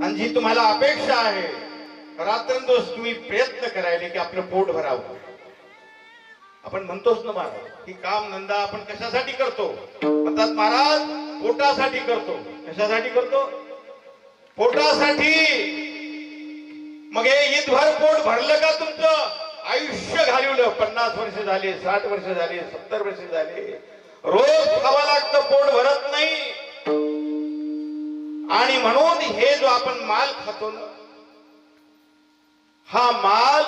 आणि जी तुम्हाला अपेक्षा आहे रात्रंदिवस तुम्ही प्रयत्न करायले की आपलं पोट भरावं. आपण म्हणतोच ना महाराज की काम धंदा आपण कशासाठी करतो? म्हणतात महाराज पोटासाठी करतो. कशासाठी करतो? पोटासाठी. मग हे ईदभर पोट भरलं का तुमचं? आयुष्य घालवलं. 50 वर्ष झाले, 60 वर्ष झाले, 70 वर्ष झाले, रोज खावं लागतं, पोट भरत नाही. आणि म्हणून हे जो आपण माल खातो ना, हा माल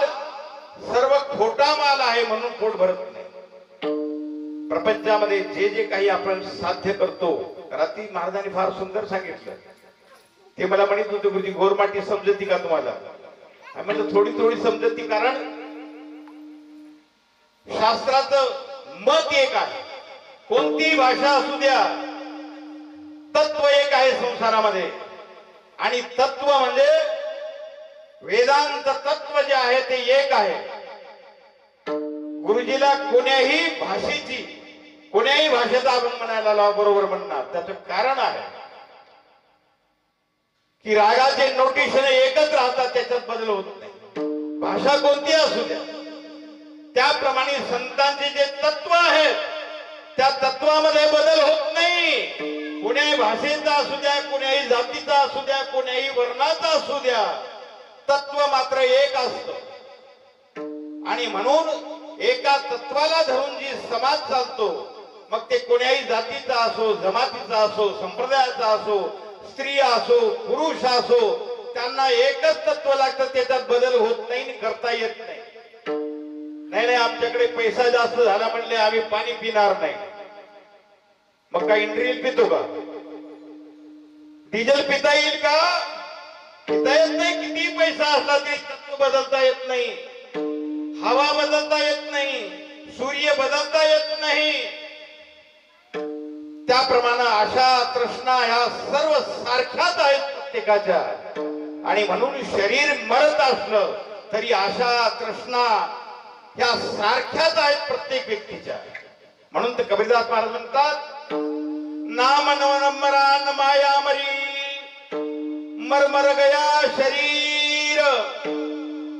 सर्व खोटा माल आहे म्हणून पोट भरत नाही. प्रपंचामध्ये जे जे काही आपण साध्य करतो, रात्री महाराजांनी फार सुंदर सांगितलं. ते मला म्हणत होते गुरुजी गोरमाटी समजती का तुम्हाला? म्हणजे थोडी थोडी समजती, कारण शास्त्राचं मत एक आहे. कोणती भाषा असू द्या, तत्व एक आहे संसारामध्ये. आणि तत्व म्हणजे वेदांत तत्व जे आहे ते एक आहे. गुरुजीला कोण्याही भाषेची, कोण्याही भाषेचा आपण म्हणायला लावा बरोबर म्हणणार. त्याचं कारण आहे की रागाचे नोटेशन एकच राहतात, त्याच्यात बदल होत नाही. भाषा कोणती असू द्या. त्याप्रमाणे संतांचे जे तत्व आहेत त्या तत्वामध्ये बदल होत नाही. कोण्याही भाषेचा असू द्या, कोण्याही जातीचा असू द्या, कोण्याही वर्णाचा असू द्या, तत्व मात्र एक असतं. आणि म्हणून एका तत्वाला धरून जी समाज चालतो, मग ते कोण्याही जातीचा असो, जमातीचा असो, संप्रदायाचा असो, स्त्री असो, पुरुष असो, त्यांना एकच तत्व लागतं. त्याच्यात बदल होत नाही, करता येत नाही. नाही आमच्याकडे पैसा जास्त झाला म्हणले आम्ही पाणी पिणार नाही. मग काय इंड्रियल पितो का? डिझेल पिता येईल का? पिता येत नाही. किती पैसा असला तरी तत्व बदलता येत नाही. हवा बदलता येत नाही. सूर्य बदलता येत नाही. त्याप्रमाणे आशा तृष्णा ह्या सर्व सारख्याच आहेत प्रत्येकाच्या. आणि म्हणून शरीर मरत असलं तरी आशा तृष्णा ह्या सारख्याच आहेत प्रत्येक व्यक्तीच्या. म्हणून तर कबीरदास महाराज म्हणतात, नाम नमरान माया मरी, मरमर गया शरीर,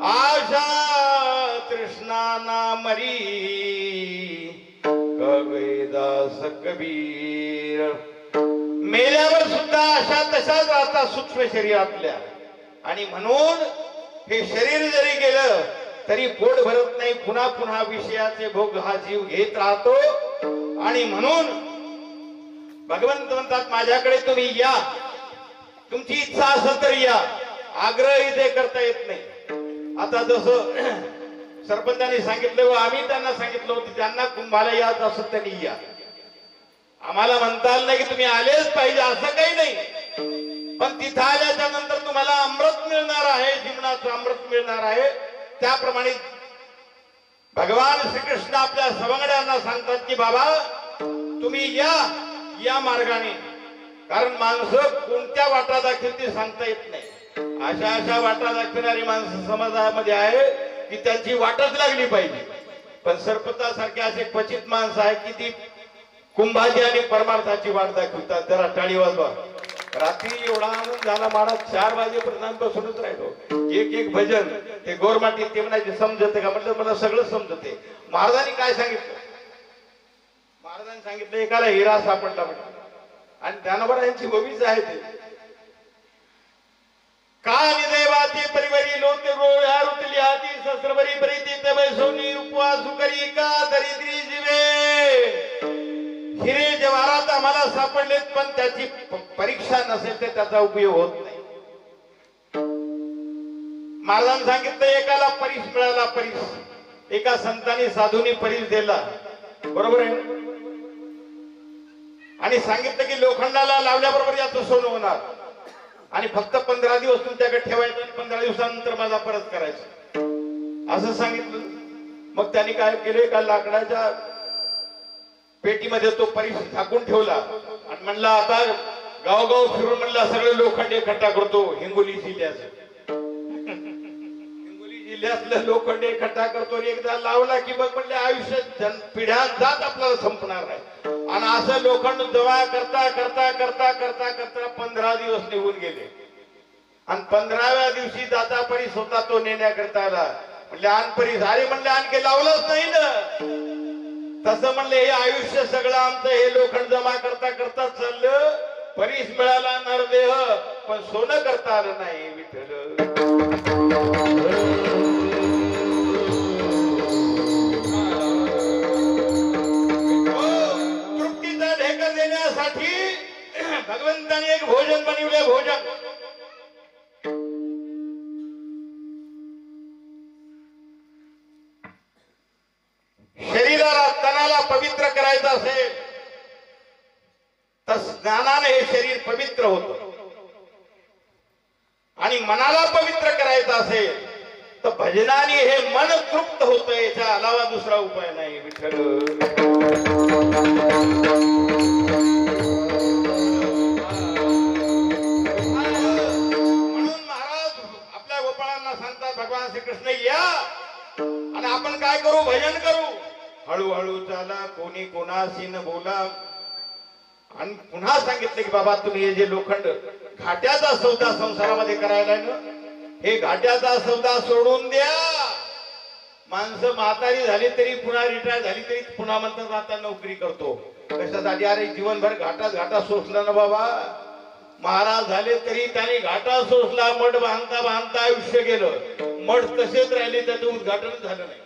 आशा तृष्णा ना मरी, कबीरदास कबीर. मेल्यावर सुद्धा अशा तशाच राहतात सूक्ष्म शरीरातल्या. आणि म्हणून हे शरीर जरी गेलं तरी पोट भरत नाही. पुन्हा पुन्हा विषयाचे भोग हा जीव घेत राहतो. आणि म्हणून भगवंत म्हणतात माझ्याकडे तुम्ही या, तुमची इच्छा असेल तर या, आग्रह इथे करता येत नाही. आता जसं सरपंचांनी सांगितलं व आम्ही त्यांना सांगितलं होतं, त्यांना कुंभाला यायचं असं त्यांनी या. आम्हाला म्हणता आलं नाही की तुम्ही आलेच पाहिजे असं काही नाही. पण तिथं आल्याच्या नंतर तुम्हाला अमृत मिळणार आहे, जीवनाचं अमृत मिळणार आहे. त्याप्रमाणे भगवान श्रीकृष्ण आपल्या सवंगड्यांना सांगतात की बाबा तुम्ही या मार्गाने. कारण माणसं कोणत्या वाटा दाखवतील सांगता येत नाही. अशा अशा वाटा दाखवणारी माणसं समाजामध्ये आहे की त्यांची वाटच लागली पाहिजे. पण सरपंचासारखे असे क्वचित माणसं आहेत की ती कुंभाची आणि परमार्थाची वाट दाखवतात. जरा टाळी वाजवा. रात्री एवढा आनंद झाला महाराज, 4 वाजेपर्यंत बसूनच राहिलो. एक एक भजन ते गोरमाटी ते म्हणायचे समजते का? म्हटलं मला सगळं समजते. महाराजांनी काय सांगितलं? महाराजांनी सांगितलं एकाला हिरा सापडला म्हटलं. आणि ज्ञानोबा यांची भविष्य आहे ते का निदेवाची परिवरी लोते रोळ्या रुतली हाती सहस्रवरी प्रीती तबै सोनी उपवास करी का दरिद्री जीवे. हिरे जवाहरात आम्हाला सापडलेत, पण त्याची परीक्षा नसेल तर त्याचा उपयोग होत नाही. महाराजांनी सांगितलं एकाला परीस मिळाला. परीस एका संतांनी साधूनी परीस दिला, बरोबर आहे. आणि सांगितलं की लोखंडाला लावल्याबरोबर याचं सोनं होणार आणि फक्त 15 दिवस तुमच्याकडे ठेवायचं आणि 15 दिवसानंतर माझा परत करायचं असं सांगितलं. मग त्यांनी काय केलं, एका लाकडाच्या पेटीमध्ये तो परीस झाकून ठेवला आणि म्हणला आता गावगाव फिरून म्हणला सगळे लोखंड इकट्ठा करतो. हिंगोली जिल्ह्यातलं लोखंड इकट्ठा करतो. एकदा लावला की मग म्हणले आयुष्यात पिढ्या जात आपल्याला संपणार नाही. आणि असं लोखंड जमा करता करता करता करता करता 15 दिवस निघून गेले. आणि 15व्या दिवशी दाता परीस होता तो नेण्याकरता आला. म्हणले आण परीस. अरे म्हणले आणखी लावलंच नाही ना. तसं म्हणले हे आयुष्य सगळं आमचं हे लोखंड जमा करता करता चाललं. परीस मिळाला नरदेह पण सोनं करता आलं नाही. विठ्ठल तृप्तीचा ढेकर देण्यासाठी भगवंताने एक भोजन बनवले. भोजन शरीराला तनाला पवित्र करायचं असेल तर स्नानाने हे शरीर पवित्र होतं. आणि मनाला पवित्र करायचं असेल तर भजनाने हे मन तृप्त होतं. याच्या अलावा दुसरा उपाय नाही. विठ्ठल म्हणून महाराज आपल्या गोपाळांना सांगतात भगवान श्रीकृष्ण या आणि आपण काय करू भजन करू. हळूहळू चाला कोणी कोणाशी न बोला. आणि पुन्हा सांगितलं की बाबा तुम्ही हे जे लोखंड घाट्याचा सौदा संसारामध्ये करायला ना हे घाट्याचा सौदा सोडून द्या. माणसं म्हातारी झाली तरी पुन्हा रिटायर झाली तरी पुन्हा म्हणतात आता नोकरी करतो. कशासाठी. अरे जीवनभर घाटा सोसला ना बाबा. महाराज झाले तरी त्यांनी घाटा सोसला. मठ बांधता बांधता आयुष्य गेलं. मठ तसेच राहिले त्याचं उद्घाटन झालं नाही.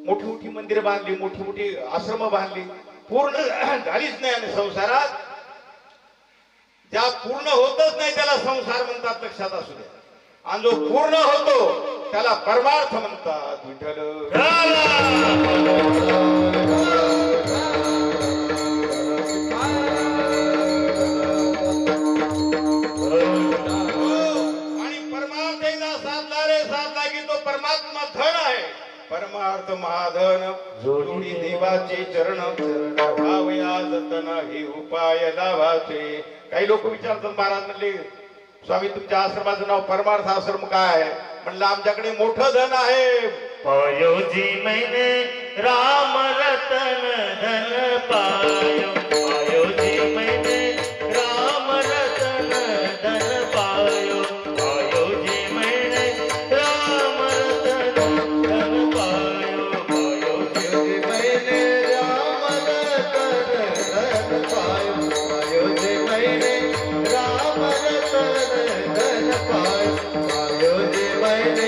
मोठी मोठी मंदिरं बांधली मोठी मोठी आश्रम बांधली पूर्ण झालीच नाही. आणि संसारात ज्या पूर्ण होतच नाही त्याला संसार म्हणतात. लक्षात असू द्या. आणि जो पूर्ण होतो त्याला परमार्थ म्हणतात. विठ्ठल आणि परमार्थ एकदा साधला रे साधला की तो परमात्मा धन आहे. परमार्थ महाधन जोडी देवाचे चरण भावया जतन हे उपाय लावाचे. काही लोक विचारतात महाराज म्हणले स्वामी तुमच्या आश्रमाचं नाव परमार्थ आश्रम काय आहे. म्हणलं आमच्याकडे मोठं धन आहे. पायो जी मैंने राम रतन धन पायो. पायो जी मैंने राम रतन धन पायो. पायो जी मैंने राम रतन धन पायो. पायो जी मैंने राम रतन धन पायो. पायो जी मैंने राम रतन धन पायो. पायो जी मैंने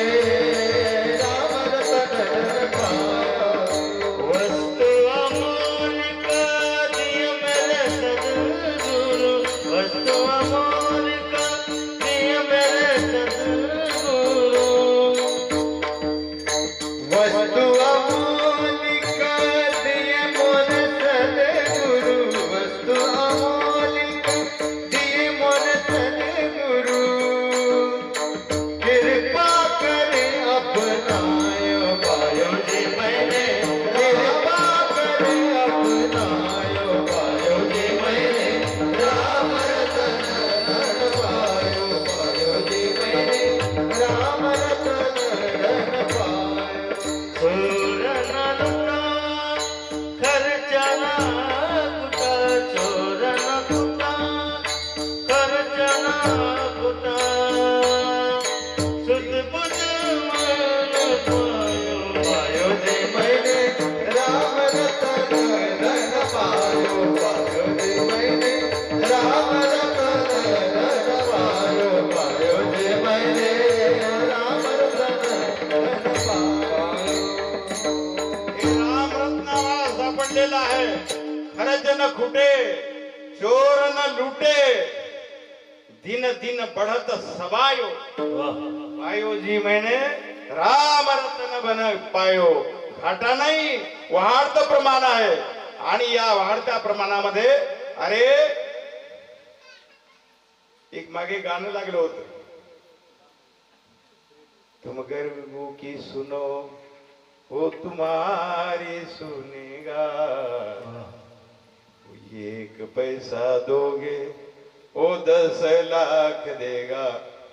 खुटे चोर न लूटे दिन दिन बढ़त सबायो. पायो जी मैंने राम रतन बन पायो. घाटा नाही वाढतं प्रमाण आहे. आणि या वाढत्या प्रमाणामध्ये अरे एक मागे गाणं लागलं होतं. तुम गर्व की सुनो वो तुम्हारी सुनेगा. एक पैसा दोगे ओ 10 लाख देगा.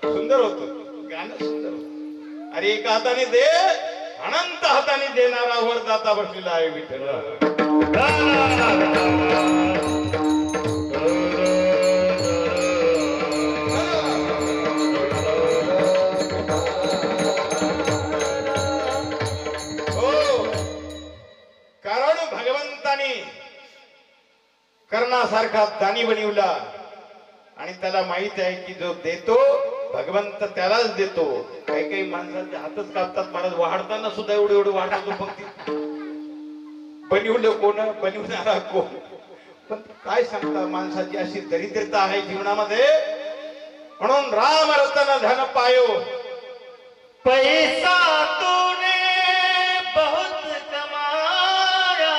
सुंदर होत गाणं सुंदर होत. अरे एका हाताने दे अनंत हाताने देणारा वरदाता बसलेला आहे विठ्ठल. सारखा दानी बनवला आणि त्याला माहित आहे की जो देतो भगवंत त्यालाच देतो. काही काही माणसांचे हातच कापतात महाराज, वाढताना सुद्धा एवढे एवढे वाढतो पंक्ती. बनवलं कोण, बनवणारा कोण. पण काय सांगता, माणसाची अशी दरिद्रता आहे जीवनामध्ये. म्हणून राम रतन धन पायो. पैसा तूने बहुत कमाया,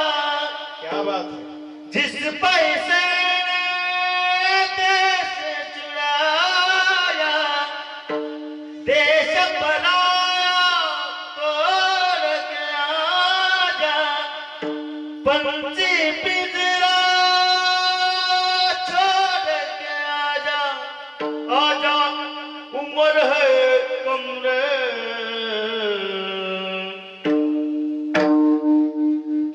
क्या बात है. जिस पैसे ने देश चुराया, देश बनाया तोड़ के आजा, पंछी पिंजरा छोड़ के आजा, आजा उम्र है कमरे,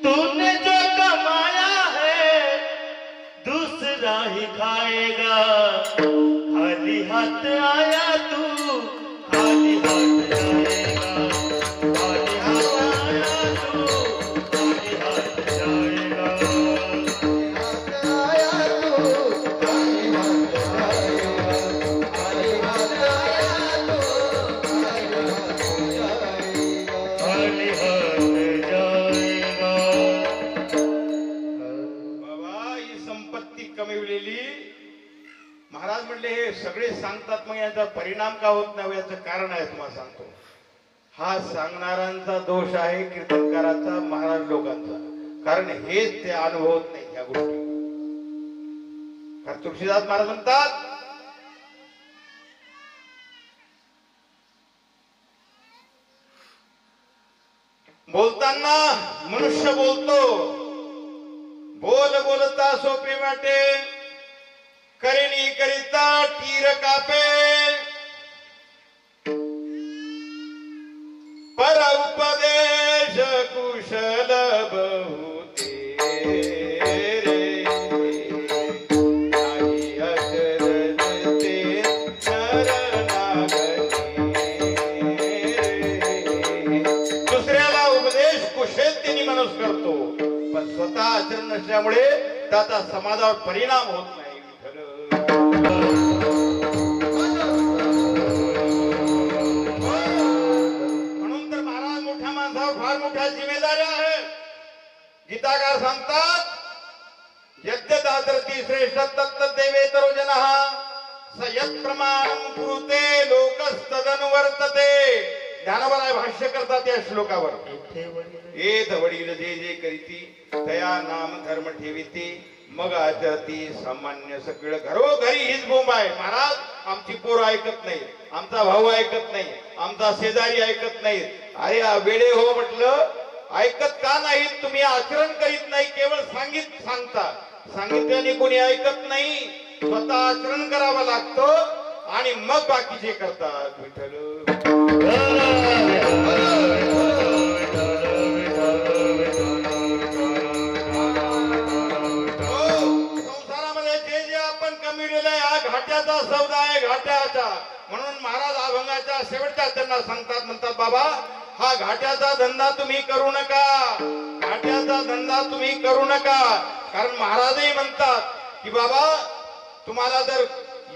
तूने जो कमाया है दूसरा ही खाएगा. खाली हाथ आया तू, खाली हाथ जाएगा. खाली हाथ आया तू, खाली हाथ जाएगा. खाली हाथ जाएगा. बाबा ही संपत्ती कमविलेली, महाराज म्हणले हे सगळे सांगतात मग याचा परिणाम का होत नाही, याचं कारण आहे तुम्हाला सांगतो. हा सांगणाऱ्यांचा दोष आहे, कीर्तनकाराचा, महाराज लोकांचा. कारण हेच ते अनुभवत नाही या गोष्टी. कारण तुळशीदास महाराज म्हणतात बोलताना मनुष्य बोलतो, बोल बोलता सोपे वाटे, करिणी करिता तीर कापे, पर उपदेश कुशल बहुते रे, नाही अचरजते नर नागरी रे. दुसऱ्याला उपदेश कुशलतेने माणूस करतो, पण स्वतः आचरण नसल्यामुळे त्याचा समाजावर परिणाम होत नाही. म्हणून तर महाराज मोठ्या माणसावर फार मोठ्या जिम्मेदाऱ्या आहेत. गीताकार सांगतात यद्यदादरती श्रेष्ठ तत्त देवेतरो जनः स यत् प्रमाणं कुरुते लोकस्तदनुवर्तते. ज्ञानोबा भाष्य करतात या श्लोकावर. येत वडील जे जे करीती तया नाम धर्म ठेविती, मग आचरती सामान्य सगळं. घरोघरी हीच बोंब आहे. महाराज आमची पोरं ऐकत नाही, आमचा भाऊ ऐकत नाही, आमचा शेजारी ऐकत नाही. अरे वेडे हो म्हटलं, ऐकत का नाहीत तुम्ही? आचरण करीत नाही, केवळ सांगता. सांगितल्याने कोणी ऐकत नाही. स्वतः आचरण करावं लागतं आणि मग बाकीचे करतात. विठ्ठल घाट्याचा सौदा आहे, घाट्याचा. म्हणून महाराज अभंगाच्या शेवटच्या चरणात सांगतात, म्हणतात बाबा हा घाट्याचा धंदा तुम्ही करू नका, घाट्याचा धंदा तुम्ही करू नका. कारण महाराजही म्हणतात की बाबा तुम्हाला जर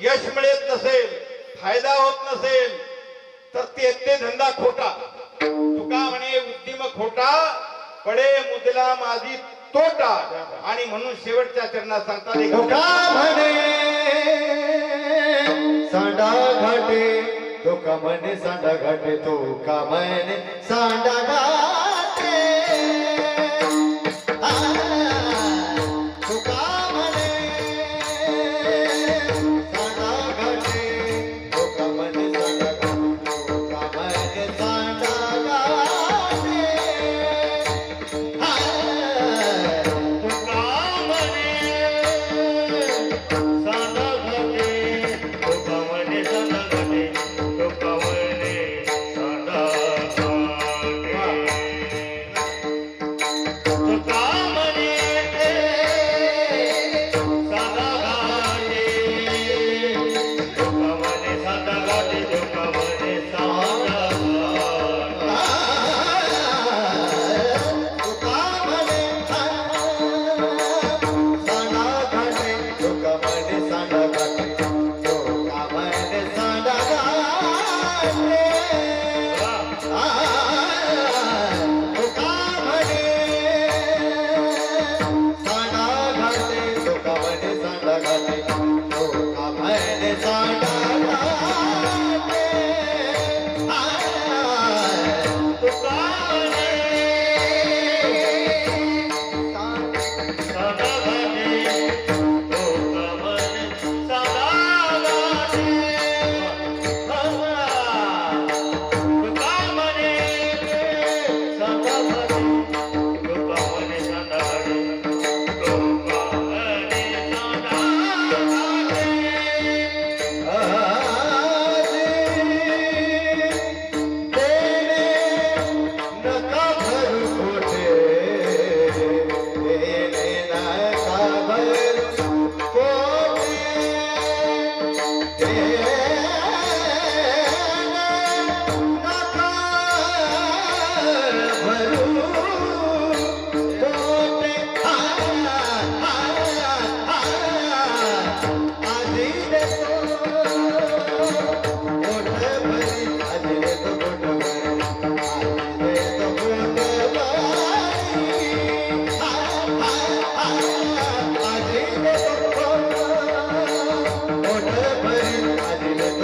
यश मिळत नसेल, फायदा होत नसेल तर ते धंदा खोटा. तुका म्हणे उद्यम खोटा, पडे मुदला माझी तोटा. आणि म्हणून शेवटच्या चरणात सांगतात सांडा घाटे तो का म्हणे, सांडा घाटे तो का म्हणे, सांडा घाटे तो का म्हणे, सांडा घाटे तो का म्हणे, सांडा घाटे तो का म्हणे, सांडा घाटे तो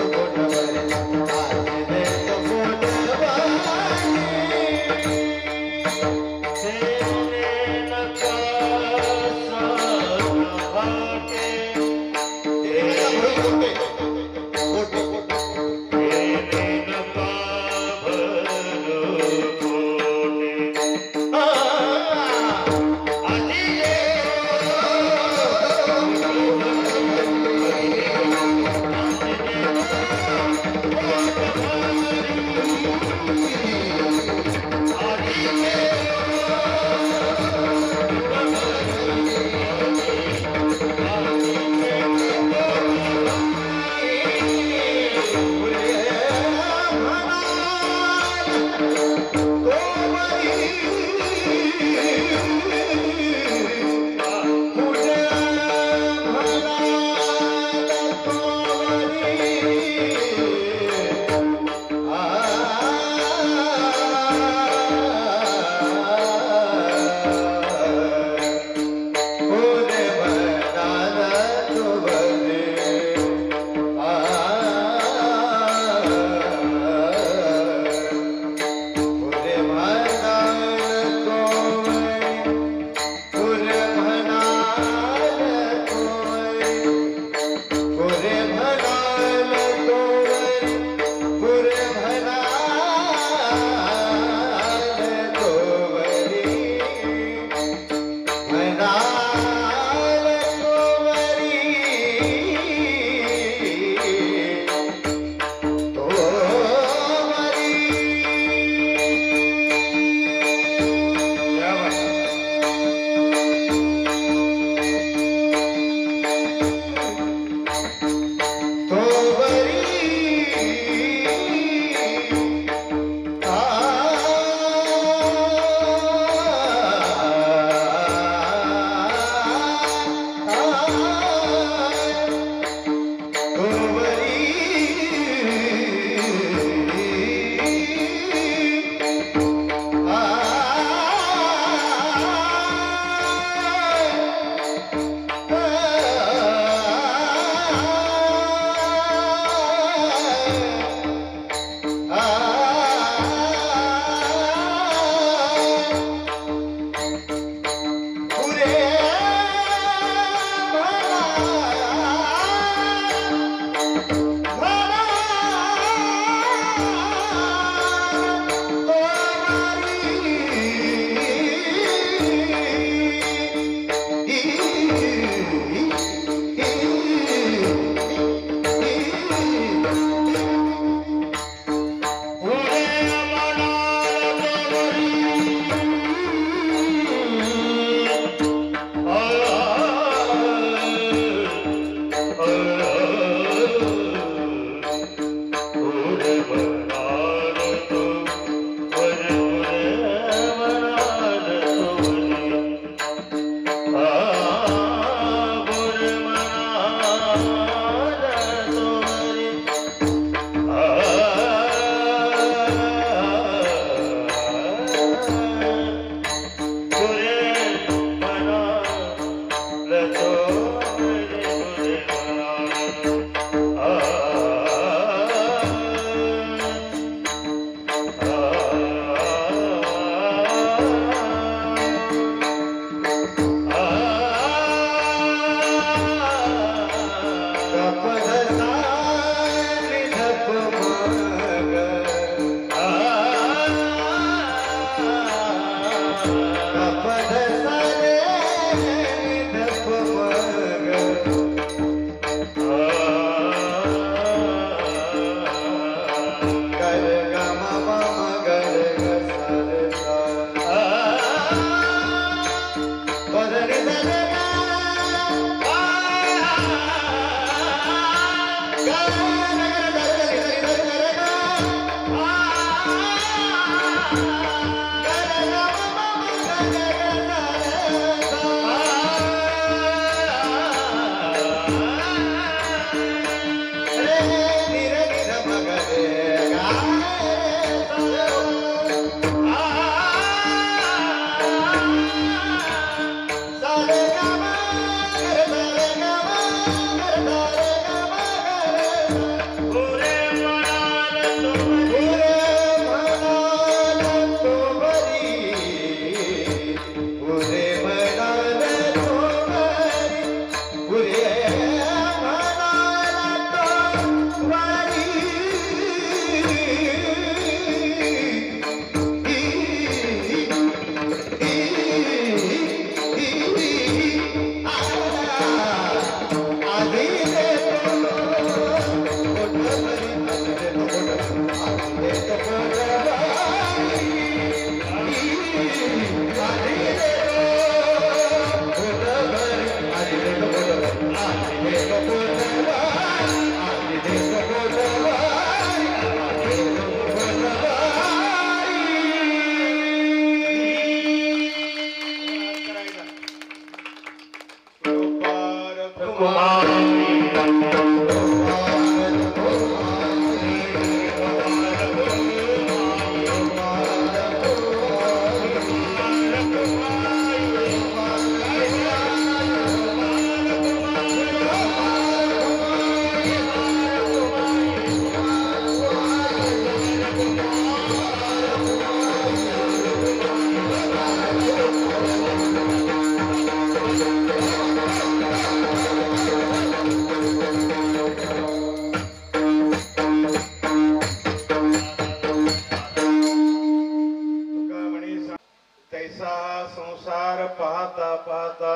पाहता पाहता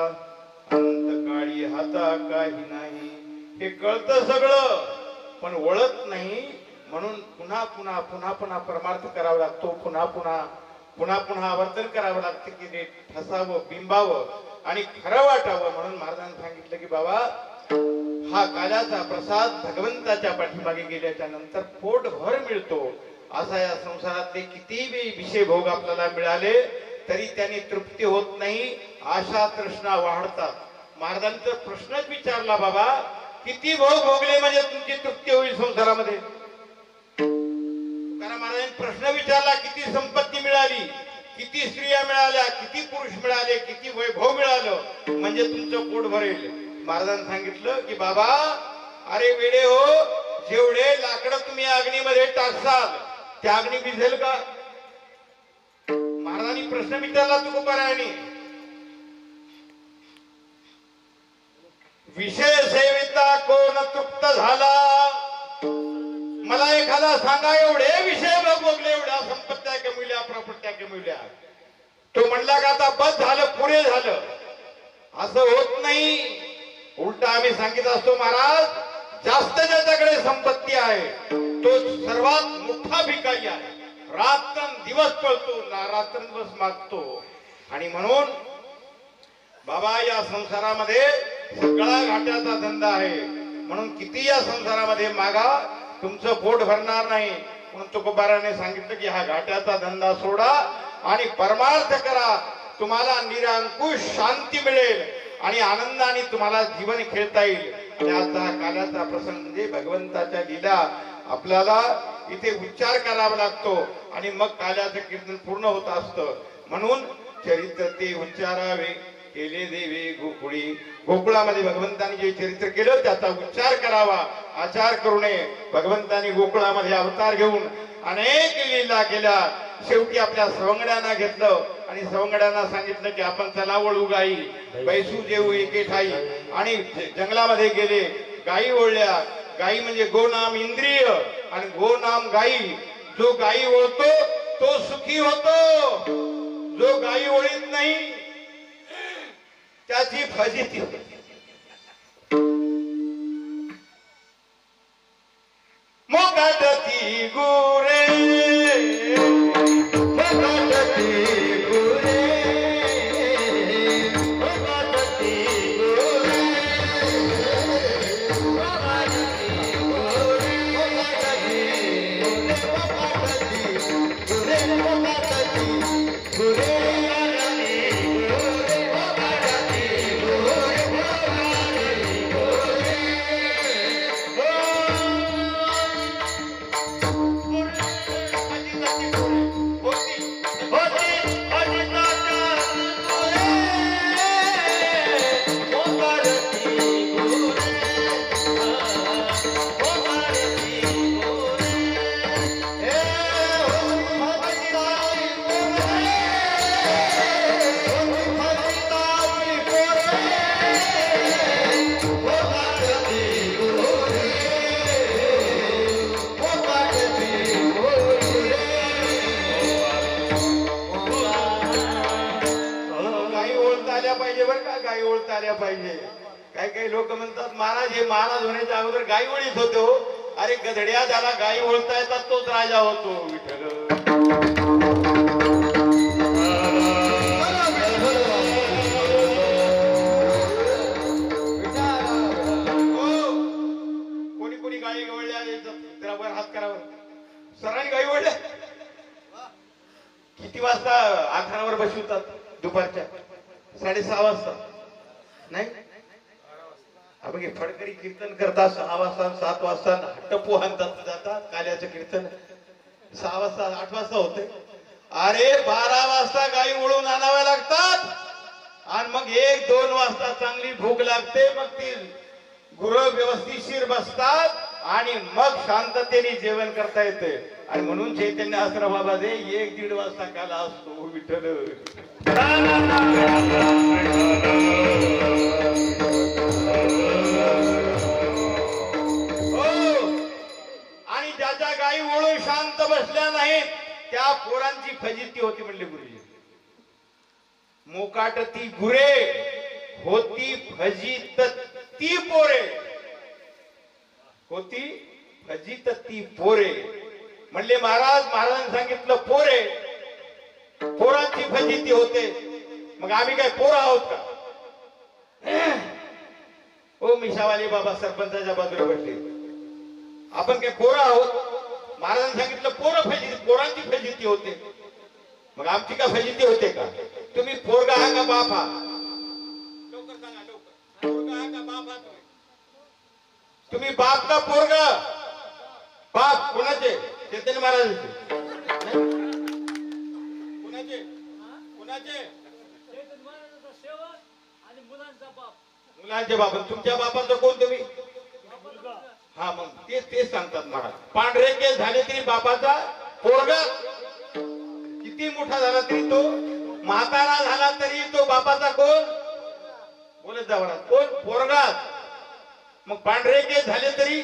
अंत काळी हाता काही नाही. हे कळतं सगळं पण वळत नाही. म्हणून पुन्हा पुन्हा पुन्हा पुन्हा परमार्थ करावा लागतो. पुन्हा पुन्हा पुन्हा पुन्हा आवर्तन करावं लागतं की ते ठसावं, बिंबावं आणि खरं वाटावं. म्हणून महाराजांनी सांगितलं की बाबा हा काल्याचा प्रसाद भगवंताच्या पाठीमागे गेल्याच्या नंतर पोटभर मिळतो. असा या संसारातले कितीही विषय भोग आपल्याला मिळाले तरी त्यांनी तृप्ती होत नाही. आशा तृष्णा वाढतात. महाराजांचा प्रश्नच विचारला बाबा किती भोग भोगले म्हणजे तुमची तृप्ती होईल संसारामध्ये. कारण महाराजांनी प्रश्न विचारला किती संपत्ती मिळाली, किती स्त्रिया मिळाल्या, किती पुरुष मिळाले, किती वैभव मिळालं म्हणजे तुमचं पोट भरेल. महाराजांनी सांगितलं की बाबा अरे वेडे हो, जेवढे लाकडं तुम्ही अग्नीमध्ये टाकसाल त्या अग्नी भिजेल का. महाराजांनी प्रश्न विचारला तुकोबारायांनी. विषय सेविता कोण तृप्त झाला. मला एखादा सांगा एवढे विषय भोगले, एवढ्या संपत्त्या कमविल्या, प्रॉपर्ट्या कमविल्या, तो म्हणला का आता बस झालं, पुरे झालं. असं होत नाही. उलटा आम्ही सांगित असतो महाराज जास्त ज्याच्याकडे संपत्ती आहे तो सर्वात मोठा भिकारी आहे. रात्रंदिवस पळतो, रात्रंदिवस मागतो. आणि म्हणून बाबा या संसारामध्ये सगळा घाट्याचा धंदा आहे. म्हणून किती या संसारामध्ये मागा तुमचं पोट भरणार नाही. म्हणून तुकोबाराने सांगितलं की हा घाट्याचा धंदा सोडा आणि परमार्थ करा. तुम्हाला निरंकुश शांती मिळेल आणि आनंदाने तुम्हाला जीवन खेळता येईल. आणि आता काल्याचा प्रसंग म्हणजे भगवंताच्या लीला आपल्याला इथे उच्चार करावा लागतो आणि मग काल्याचं कीर्तन पूर्ण होत असतं. म्हणून चरित्र ते उच्चारावे केले देवे गोकुळी. गोकुळामध्ये भगवंताने जे चरित्र केलं त्याचा उच्चार करावा, आचार करू नये. भगवंताने गोकुळामध्ये अवतार घेऊन अनेक लीला केल्या. शेवटी आपल्या सवंगड्यांना घेतलं आणि सवंगड्यांना सांगितलं की आपण चला वळू गाई, बैसू जेऊ एके ठाई. आणि जंगलामध्ये गेले, गायी ओळल्या. गायी म्हणजे गो नाम इंद्रिय आणि गो नाम गायी. जो गायी ओळतो तो सुखी होतो, जो गायी ओळीत नाही त्याची फजिती होते. मोकाटती गुरे, मोकाटती गुरे, मोकाटती गुरे, मोकाटती गुरे, मोकाटती गुरे, मोकाटती गुरे. पाहिजे. काही काही लोक म्हणतात महाराज हे महाराज होण्याच्या अगोदर गाई ओळीत होतो. अरे गधड्या, ज्याला गाई ओळखता येतात तोच राजा होतो. विठ्ठल कोणी कोणी गाई गवळल्या जरा वर हात करावर. सरांनी गाई ओळल्या किती वाजता आखारावर बसवतात? दुपारच्या 6:30 वाजता नाही. आपण फडकरी कीर्तन करतात 6 वाजता 7 वाजता टप्पू हाणतात जातात. काल्याचं कीर्तन 6 वाजता 8 वाजता होते. अरे 12 वाजता गाई ओळून आणाव्या लागतात आणि मग 1-2 वाजता चांगली भूक लागते. मग ती गुरु व्यवस्थितशीर बसतात आणि मग शांततेने जेवण करता येते. आणि म्हणून चैतन्य आश्रमामध्ये 1-1.5 वाजता काला असतो. विठ्ठल आणि ज्याच्या गायी ओळून शांत बसल्या नाहीत त्या पोरांची फजिती होती म्हणले गुरुजी. मोकाट ती गुरे होती फजित ती पोरे, होती फजित ती पोरे. म्हणले महाराजांनी सांगितलं पोरे, पोरांची फजिती होते, मग आम्ही काय पोरं आहोत का? ओ मिशावाली बाबा सरपंचाच्या बाजूला बसले, आपण काय पोरं आहोत? महाराजांनी सांगितलं पोरांची फजिती होते, मग आमची का फजिती होते का? तुम्ही पोरगा हा का बाप हा? लवकर सांगा, लवकर. पोरगा हा का बाप हा? तुम्ही बाप का पोरगा? बाप कोणाचे? चैतन्य महाराजांचे. कोणाचे? कोणाचे? मुलांचे बाप. तुमच्या बापाचं कोण तुम्ही? हा, मग तेच सांगतात महाराज. पांढरे केस झाले तरी बापाचा पोरगा, किती मोठा झाला तरी तो, म्हातारा झाला तरी तो बापाचा कोण? बोलत जा महाराज, कोण? पोरगा. मग पांढरे केस झाले तरी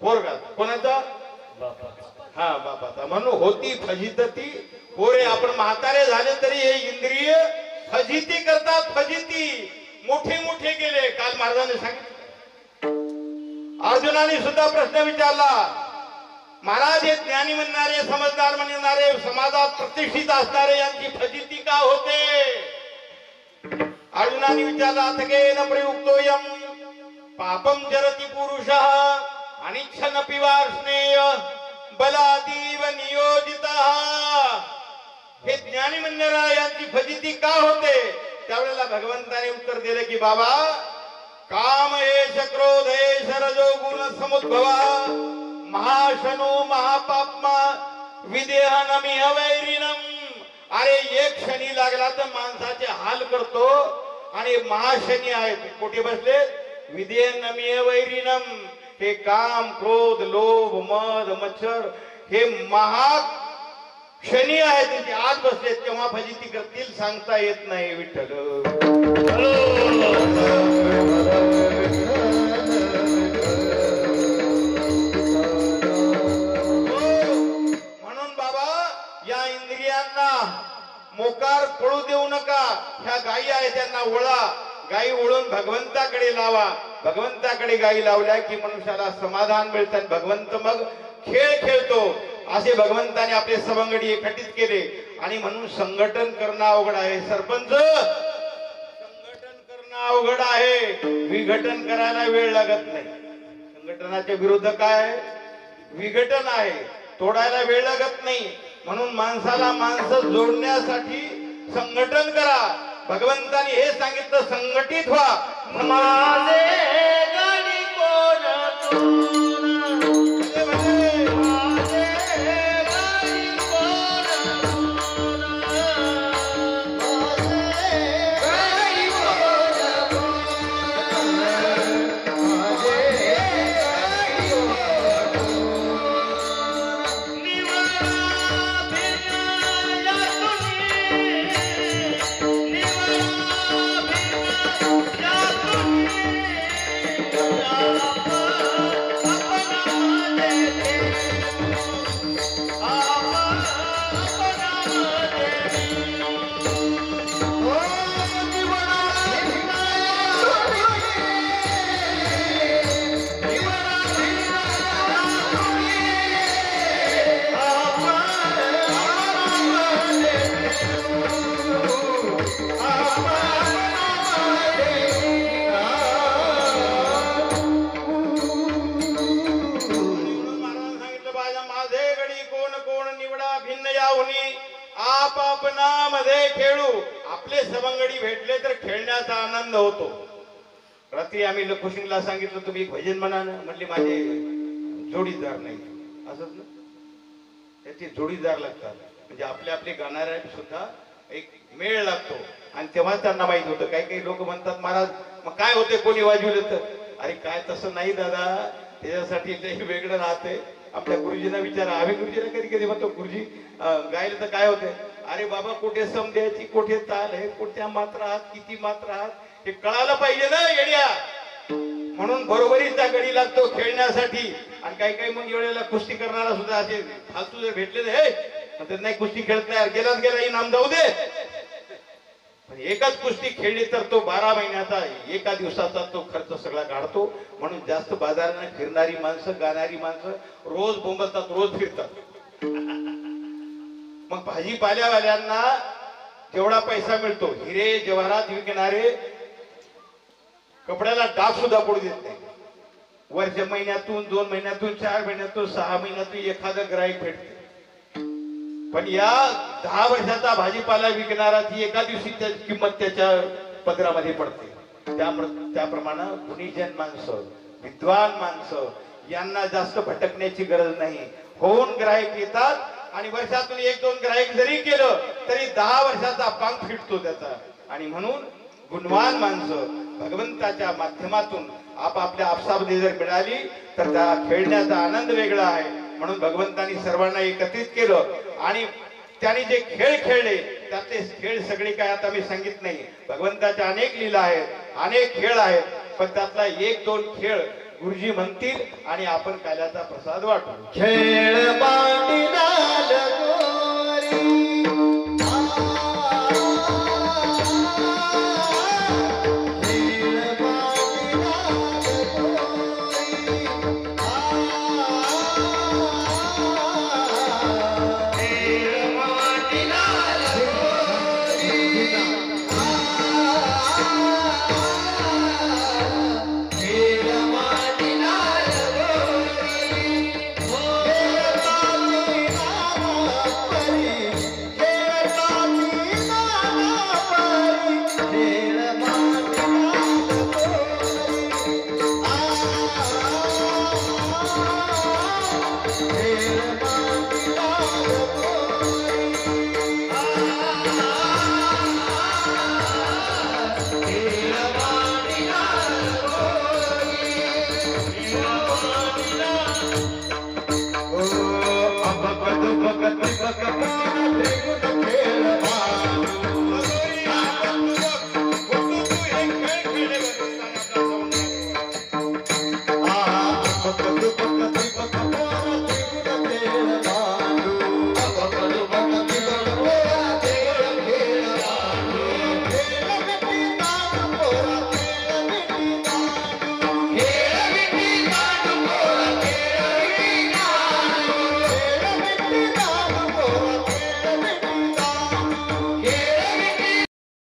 पोरगा कोणाचा? हा, बापाचा. म्हणून होती फजिती पोरे. आपण म्हातारे झाले तरी हे इंद्रिय फजिती करतात, फजिती. मोठे मोठे गेले. काल महाराजांनी सांगितलं, अर्जुनाने सुद्धा प्रश्न विचारला, महाराज हे ज्ञानी म्हणणारे, समजदार म्हणणारे, समाजात प्रतिष्ठित असणारे यांची फजिती का होते? अर्जुनाने विचारला, अथकेन प्रयुक्तोयम पापम जरति पुरुषः अनिच्छन पिवार्ष्णेय बलादीव नियोजितः. हे ज्ञानी म्हणणारा यांची फजिती का होते? त्यावेळेला भगवंताने उत्तर दिले की बाबा, काम एष क्रोध एष रजो गुण समुद्भवा महाशनो महापाप्मा विदेहनमिह वैरिणम. अरे एक क्षणी लागला तर माणसाचे हाल करतो, आणि महाशनी आहेत कोठे बसले? विदेहनमिह वैरिणम. हे काम क्रोध लोभ मद मच्छर हे महा क्षणी आहेत, त्यांचे आत बसले, तेव्हा फजिती करतील सांगता येत नाही. विठ्ठल म्हणून बाबा या इंद्रियांना मोकार पळू देऊ नका. ह्या गायी आहेत त्यांना ओळा, गायी ओळून भगवंताकडे लावा. भगवंताकडे गायी लावल्या की मनुष्याला समाधान मिळतं, भगवंत मग खेळ खेळतो. असे भगवंताने आपले सवंगडी एकत्रित केले, आणि म्हणून संघटन करणं अवघड आहे. सरपंच, संघटन करणं अवघड आहे, विघटन करायला वेळ लागत नाही. संघटनाच्या विरुद्ध काय? विघटन आहे, तोडायला वेळ लागत नाही. म्हणून माणसाला माणसं जोडण्यासाठी संघटन करा. भगवंताने हे सांगितलं, संघटित व्हा. माझे गणी कोण सवंगडी भेटले तर खेळण्याचा आनंद होतो. रात्री आम्ही लखुशिंगला सांगितलं तुम्ही एक भजन म्हणा ना. म्हणले माझे जोडीदार नाही. असंच ना, त्याचे जोडीदार लागतात. म्हणजे आपले आपले गाणारे सुद्धा एक मेळ लागतो. आणि तेव्हा त्यांना माहित होतं. काही काही लोक म्हणतात महाराज मग काय होते कोणी वाजवलं तर? अरे काय तसं नाही दादा, त्याच्यासाठी ते वेगळं राहते. आपल्या गुरुजींना विचारा. आम्ही गुरुजींना कधी कधी म्हणतो गुरुजी गायला तर काय होते? अरे बाबा कुठे सम द्यायची, कुठे ताल आहे, कुठच्या मात्रा आहात, किती मात्रा आहात हे कळायला पाहिजे ना येड्या. म्हणून बरोबरीचा गडी लागतो खेळण्यासाठी. आणि काही काही मग वेळेला कुस्ती करणारा सुद्धा असे फालतू जर भेटले हे म्हणतात नाही कुस्ती खेळत नाही, गेलाच गेला इनाम जाऊ दे. आणि एकच कुस्ती खेळली तर तो 12 महिन्याचा एका दिवसाचा तो खर्च सगळा काढतो. म्हणून जास्त बाजाराने फिरणारी माणसं, गाणारी माणसं रोज बोंबलतात, रोज फिरतात. मग भाजीपाल्यावाल्यांना जेवढा पैसा मिळतो, हिरे जवाहरात विकणारे कपड्याला डाग सुद्धा पडू देत नाही. वर्ष महिन्यातून, 2 महिन्यातून, 4 महिन्यातून, 6 महिन्यातून एखादं ग्राहक भेटते. पण या 10 वर्षाचा भाजीपाला विकणारा ती एका दिवशी त्याची किंमत त्याच्या पदरामध्ये पडते. त्याप्रमाणे गुणीजन माणसं, विद्वान माणसं यांना जास्त भटकण्याची गरज नाही. होऊन ग्राहक येतात आणि वर्षातून 1-2 ग्राहक जरी केलं तरी 10 वर्षाचा पांग फिटतो त्याचा. आणि म्हणून गुणवान माणसं भगवंताच्या माध्यमातून आपापल्या आपसामध्ये जर मिळाली तर त्या खेळण्याचा आनंद वेगळा आहे. म्हणून भगवंतानी सर्वांना एकत्रित केलं आणि त्यांनी जे खेळ खेळले त्यातले खेळ सगळे काय आता मी सांगित नाही. भगवंताच्या अनेक लीला आहेत, अनेक खेळ आहेत, पण त्यातला 1-2 खेळ गुरुजी म्हणतील आणि आपण काल्याचा प्रसाद वाटू. खेळ मांडीला लगोरी, खेळ